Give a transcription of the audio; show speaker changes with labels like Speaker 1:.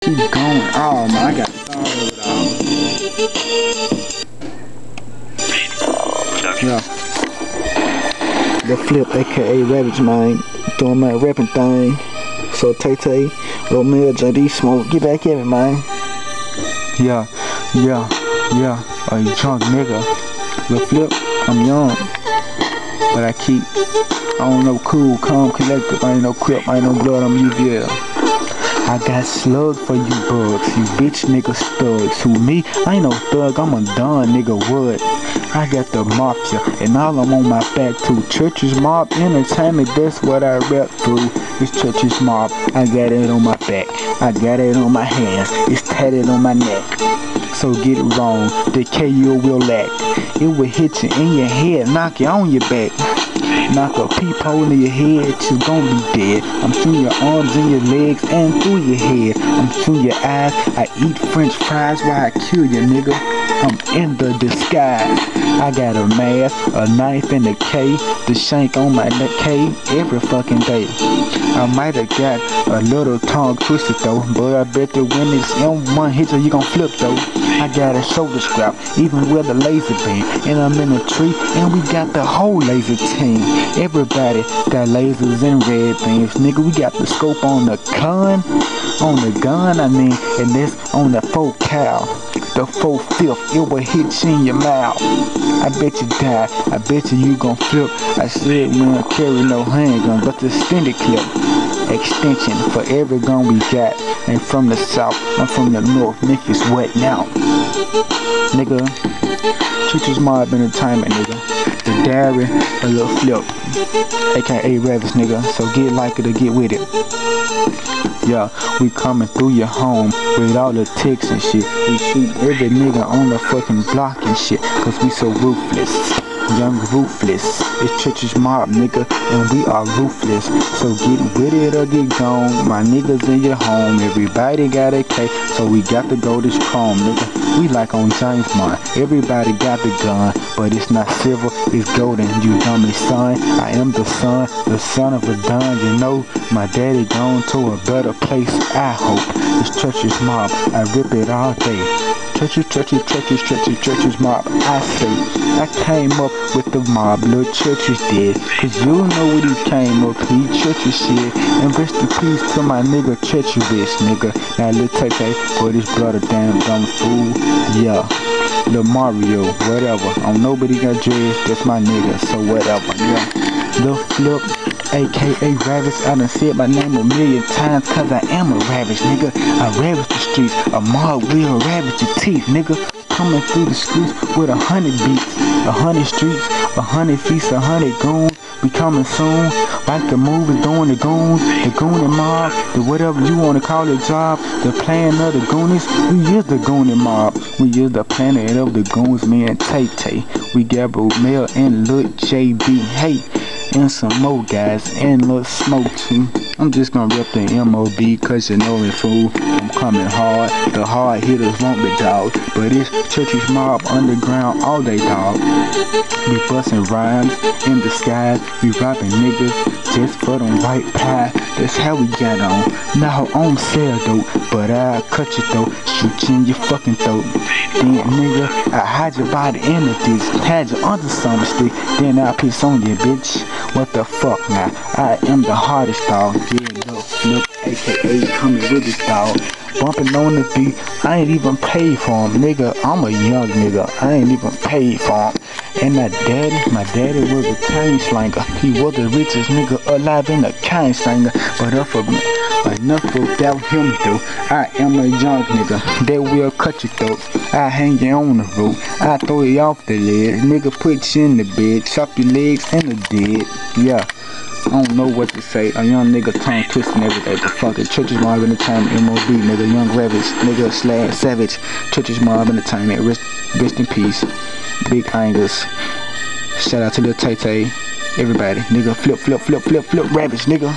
Speaker 1: Keep going. Oh man, I got started with all. Yeah. The Flip, aka Ravage, man. Doing my rapping thing. So Tay, Romeo, JD Smoke, get back at me, man. Yeah. A drunk nigga. The Flip, I'm young. But I don't know, cool, calm, collective. I ain't no crip, I ain't no blood, I'm UVL. I got slugs for you bugs, you bitch nigga studs. Who me? I ain't no thug, I'm a done nigga what? I got the mafia, and all I'm on my back too. Churches Mob Entertainment, that's what I rap through. It's Churches Mob, I got it on my back, I got it on my hands, it's tatted on my neck. So get it wrong, the KO will lack. It will hit you in your head, knock you on your back. Knock a peephole in your head, you gon' be dead. I'm shooting your arms and your legs and through your head. I'm shooting your eyes, I eat french fries while I kill you, nigga. I'm in the disguise. I got a mask, a knife, and a K. The shank on my neck K every fucking day. I might have got a little tongue twisted though, but I bet that when it's M1 hits you, you gon' flip though. I got a shoulder strap, even with a laser beam, and I'm in a tree, and we got the whole laser team. Everybody got lasers and red beams, nigga. We got the scope on the gun, I mean, and this on the 4 cal. The 4/5, it will hit you in your mouth. I bet you die, I bet you gon' flip. I said we don't carry no handgun, but the extended clip. Extension for every gun we got. Ain't from the south, I'm from the north. Memphis wet now. Nigga, Churches Mob Entertainment, nigga. The Diary, a little Flip, aka Ravage, nigga. So get like it or get with it. Yeah, we coming through your home with all the ticks and shit. We shoot every nigga on the fucking block and shit, cause we so ruthless. Young ruthless. It's Churches Mob, nigga, and we are ruthless. So get with it or get gone. My niggas in your home, everybody got a K, so we got to go this chrome, nigga. We like on James Bond. Everybody got the gun, but it's not silver, it's golden. You dummy son, I am the son of a don. You know, my daddy gone to a better place, I hope. It's Churches Mob, I rip it all day. Churches Mob, I say. I came up with the mob, little Churches did. Cause you know what he came up, he Churches shit. And rest in peace to my nigga Churches bitch, nigga. Now Lil Tay, boy, this brother damn dumb fool. Yeah, Lil Mario, whatever. Nobody got dreads, that's my nigga, so whatever, yeah. Lil Flip, aka Ravage, I done said my name a million times, cause I am a ravage, nigga. I ravage the streets, a mob will ravage your teeth, nigga. Coming through the streets with 100 beats, 100 streets, 100 feats, 100 goons. We coming soon, like the movie doing the goons, the Goonie Mob, the whatever you wanna call it job, the plan of the Goonies. We is the Goonie Mob, we is the planet of the goons, me and Tay. We got Romeo and Lil JB, hey, and some more guys, and Lil Smoke too. I'm just gonna rep the MOB, cause you know it, fool. I'm coming hard, the hard hitters won't be dogs, but it's Churches Mob underground all day, dog. We bustin' rhymes in the skies, we robbing niggas just for them white pie. That's how we got on. Now I don't sell dope, but I'll cut your throat, shoot you in your fucking throat. Then nigga, I hide your body in the ditch, hide you under some stick, then I'll piss on you, bitch. What the fuck now? I am the hardest dog. Yeah, Lil Flip, aka coming with this dog. Bumping on the beat, I ain't even paid for him, nigga. I'm a young nigga, I ain't even paid for him. And my daddy was a cane slanger. He was the richest nigga alive in a cane slanger. But enough about him though. I am a young nigga that will cut your throat. I hang you on the rope, I throw you off the ledge. Nigga put you in the bed, chop your legs in the dead. Yeah, I don't know what to say. A young nigga tongue twisting every day. But fuck it, Churches Mob Entertainment, MOB, nigga, Young Ravage, nigga, / Savage. Churches Mob Entertainment, rest in peace. Big Angus. Shout out to Lil Tay, everybody, nigga. Flip, Ravage, nigga.